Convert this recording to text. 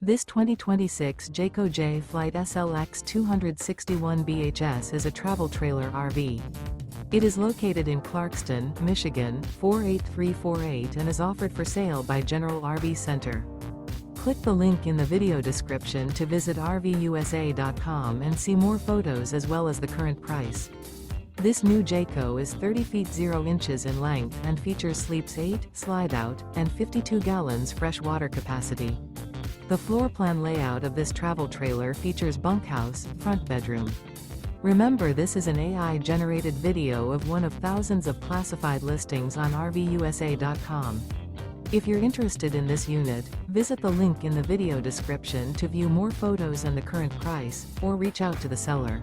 This 2026 Jayco Jay Flight SLX 261 BHS is a travel trailer RV. It is located in Clarkston, Michigan, 48348 and is offered for sale by General RV Center. Click the link in the video description to visit RVUSA.com and see more photos as well as the current price. This new Jayco is 30 feet 0 inches in length and features sleeps 8, slide-out, and 52 gallons fresh water capacity. The floor plan layout of this travel trailer features bunkhouse, front bedroom. Remember, this is an AI-generated video of one of thousands of classified listings on RVUSA.com. If you're interested in this unit, visit the link in the video description to view more photos and the current price, or reach out to the seller.